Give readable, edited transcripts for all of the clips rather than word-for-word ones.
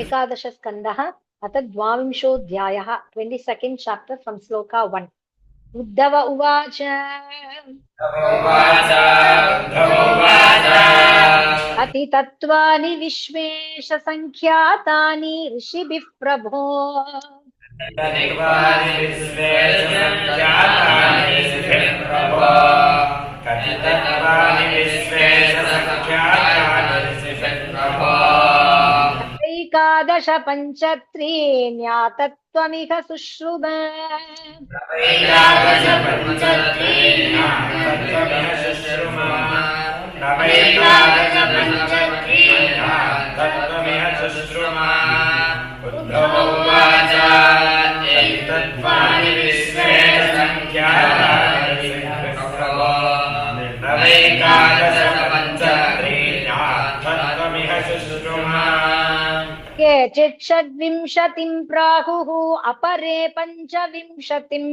एकादश स्कन्धः अथ द्वाविंशोऽध्यायः 22nd chapter from श्लोका 1 उद्धव उवाच अतितत्त्वानि विश्वेश सङ्ख्यातानि ऋषिभिः प्रभो एकादश पञ्चत्रीण्यातत्त्वमिह सुश्रुत केचित् षड्विंशतिं प्राहुः अपरे पञ्चविंशतिम्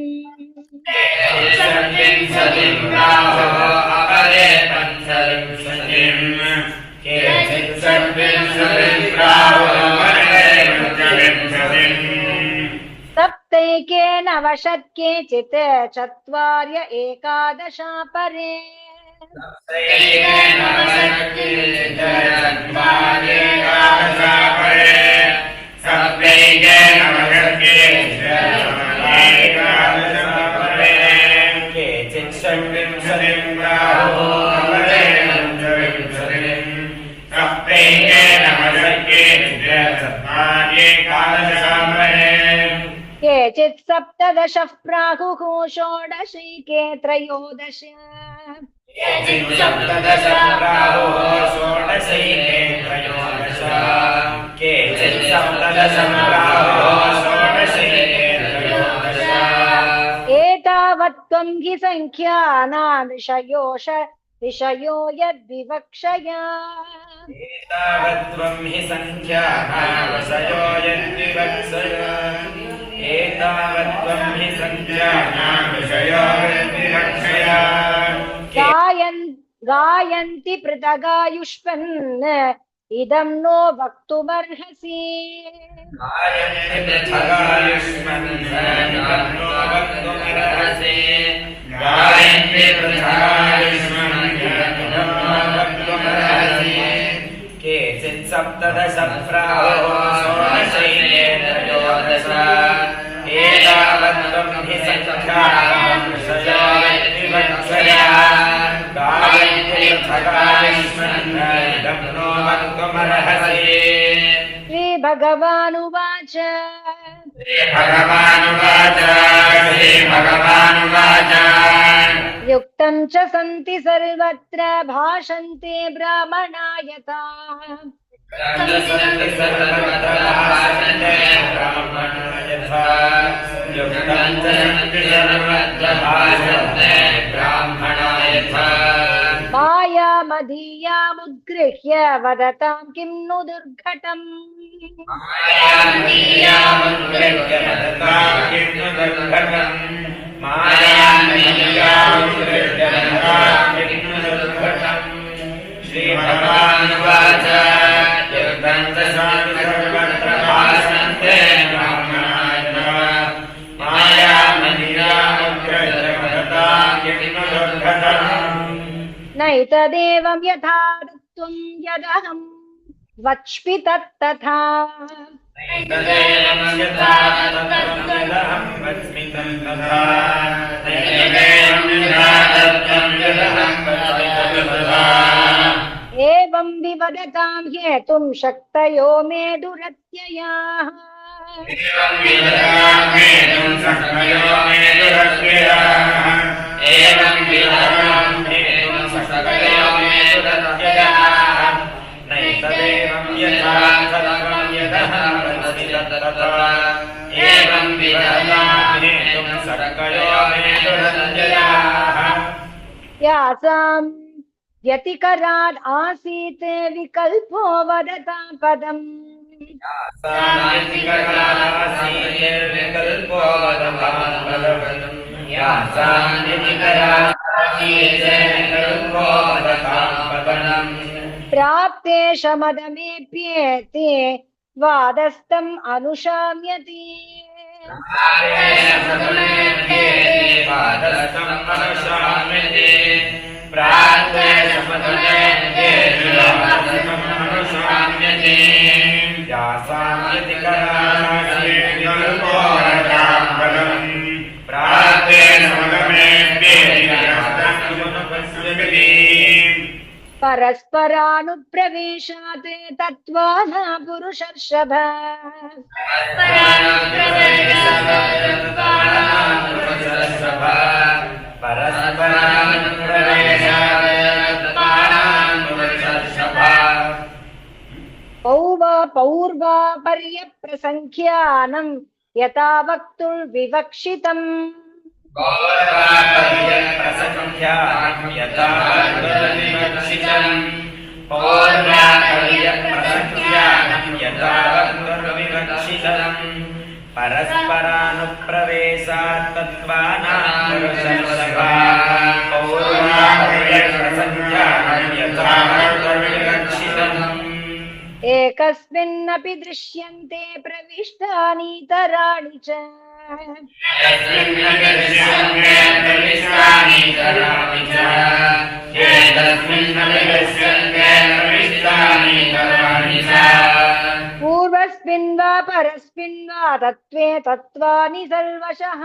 सप्तैकेन वशत् केचित् चत्वार्य एकादशा परे केचित् सप्तदश प्राहुः षोडशैके त्रयोदश एतावत्त्वं हि संख्यानां ऋषयो यद्विवक्षया गायन्ति पृथगायुष्मन् इदं नो वक्तुमर्हसि केचित् सप्तदश प्राहुः षोडशैके त्रयोदश एतावत्त्वं हि संख्यानां ऋषयो यद्विवक्षया गायन्ति पृथगायुष्मन् इदं नो वक्तुमर्हसि। श्रीभगवानुवाच युक्तं च सन्ति सर्वत्र भाषन्ते ब्राह्मणा यथा मायामदीयामुद्गृह्य वदतां किं नु दुर्घटम् श्रीभगवानुवाच नैतदेवं यथा त्वं यदहं वच्मि तत्तथा एवं विवदतां हेतुं शक्तयो मे दुरत्ययाः यासां व्यतिकराद् आसीत् विकल्पो वदतां पदम् प्राप्ते शमदमेप्येते द्वादस्तम् अनुशाम्यति परस्परानुप्रवेशात् तत्त्वान् पुरुषर्षभ पौर्वापर्यप्रसङ्ख्यानम् यथा वक्तुर्विवक्षितम् परस्परानुप्रवेशात् तत्त्वानां एकस्मिन्नपि दृश्यन्ते प्रविष्टानीतराणि च पूर्वस्मिन् वा परस्मिन् वा तत्त्वे तत्त्वानि सर्वशः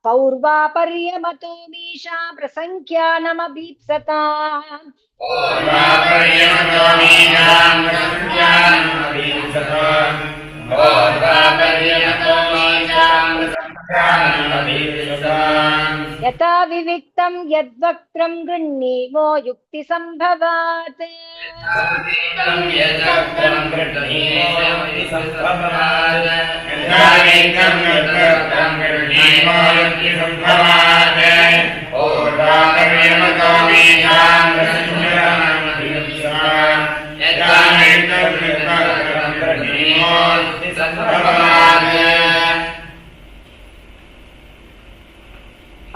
पौर्वापर्यमतो मीशा प्रसङ्ख्यानमभीप्सता यथा विविक्तं यद्वक्त्रं गृह्णीमो युक्तिसम्भवात्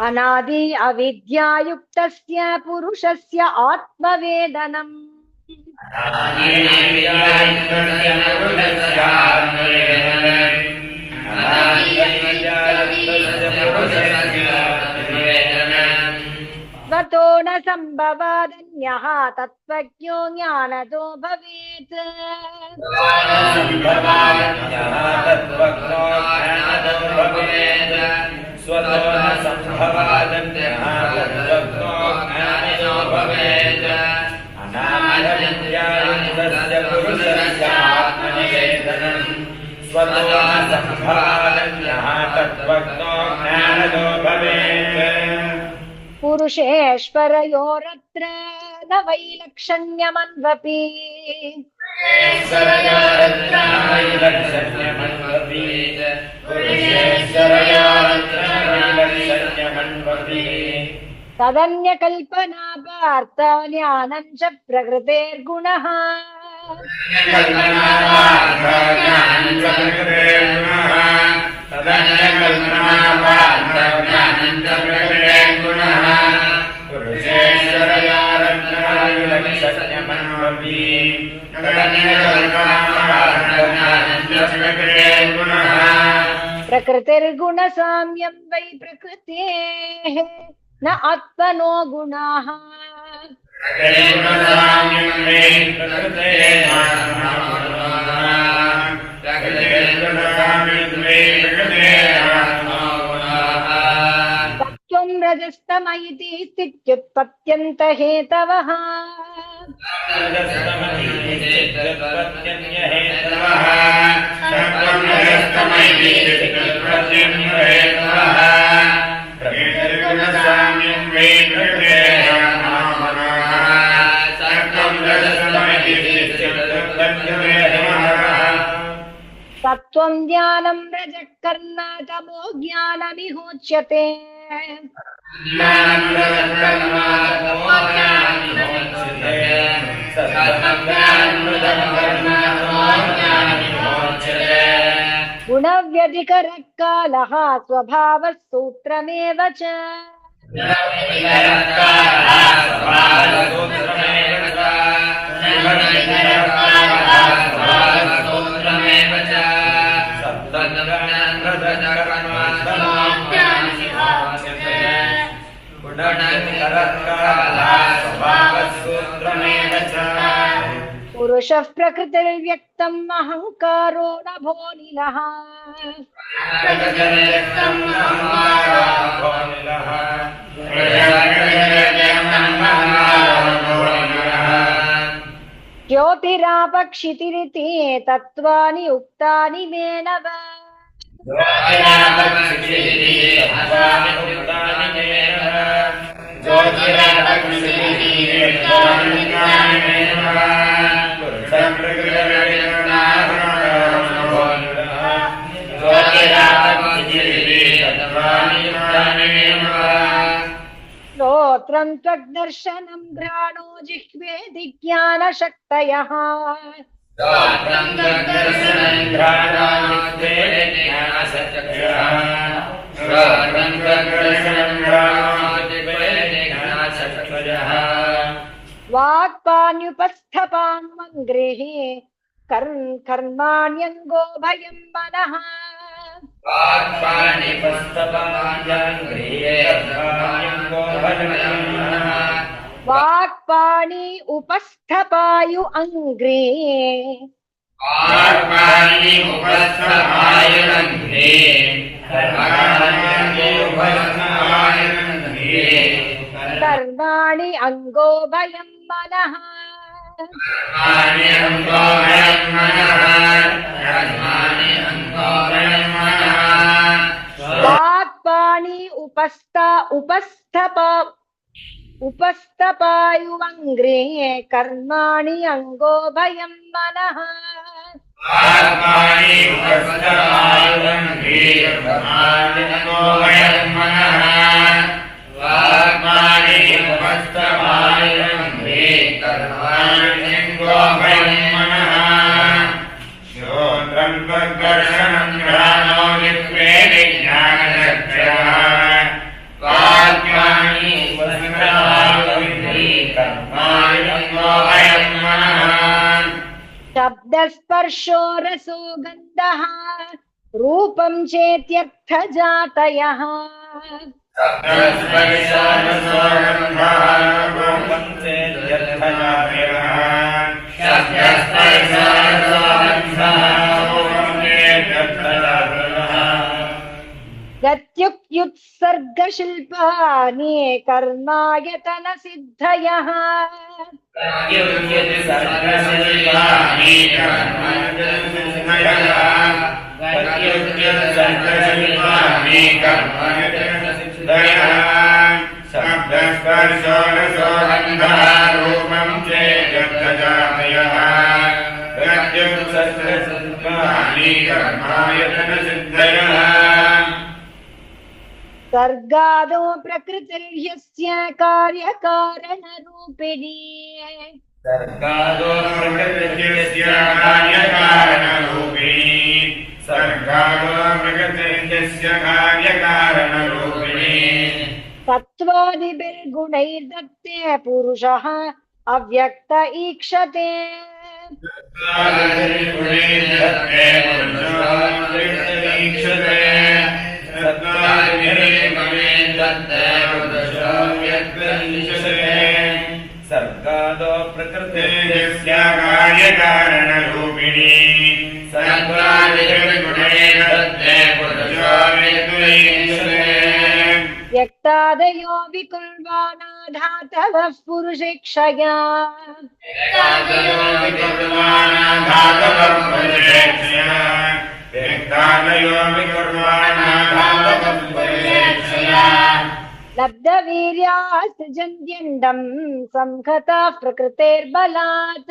अनादि अविद्यायुक्तस्य पुरुषस्य आत्मवेदनम् स्वतो न सम्भवादन्यः तत्त्वज्ञो ज्ञानदो भवेत् पुरुषेश्वरयोरत्र न वैलक्षण्यमन्वपि तदन्यकल्पना पार्थ ज्ञानं च प्रकृतेर्गुणः प्रकृतिर्गुणसाम्यं वै प्रकृतेः न आत्मनो गुणाः सत्त्वं रजस्तम इति स्थित्युत्पत्त्यन्त हेतवः सत्त्वं ज्ञानं रजः कर्म तमो ज्ञानमिहोच्यते गुणव्यधिकरः कालः स्वभावः सूत्रमेव च पुरुषः प्रकृतिर्व्यक्तम् अहङ्कारो नभोनिलः ज्योतिरापक्षितिरिति तत्त्वानि उक्तानि मे नव श्रोत्रं त्वग्दर्शनं घ्राणो जिह्वेति ज्ञानशक्तयः वाक्पाण्युपस्थपान्मङ्ग्रेः कर्माण्यङ्गो भयं मनः वाक्पाणि उपस्थपायु अङ्ग्रे कर्माणि अङ्गो भयं मनः वाक्पाणि उपस्थपायुवङ्ग्रे कर्माणि अङ्गो भयं मनः शब्दस्पर्शो रसो गन्धः रूपं चेत्यर्थजातयः गत्युत्सर्गशिल्पानि कर्मायतनसिद्धयः सर्गादो प्रकृतिर्यस्य कार्यकारणरूपिणी तत्त्वादिभिर्गुणैर्दत्ते पुरुषः अव्यक्त ईक्षते सर्गादो प्रकृतिर्यस्य कार्यकारणरूपिणी व्यक्तादयो विकुर्वाणा धातवः पुरुषेक्षया लब्धवीर्यासृजन्त्यण्डम् संहताः प्रकृतेर्बलात्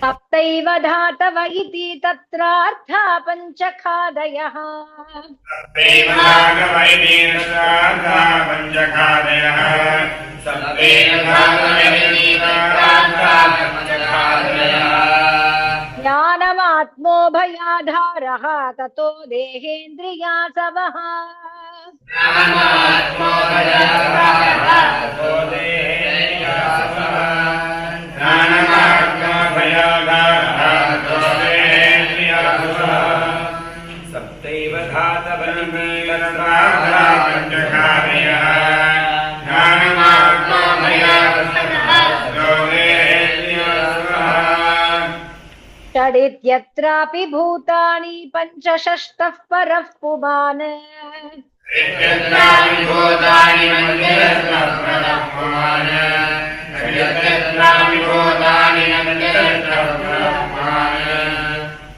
सप्तैव धातव इति तत्रार्था पञ्चखादयः ज्ञानमात्मोभयाधारः ततो देहेन्द्रियासवः सप्तैव षडित्यत्रापि भूतानि पञ्चषष्टः परः पुमान्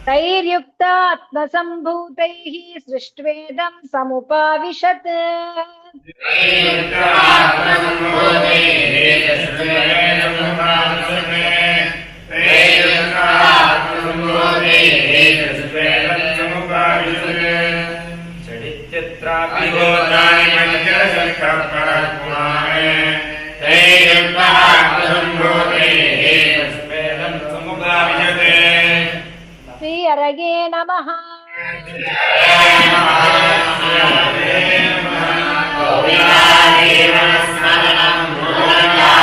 तैर्युक्तात्मसम्भूतैः सृष्ट्वेदं समुपाविशत् श्री अरगे नमः। ोविनादीनस्मरणं भूया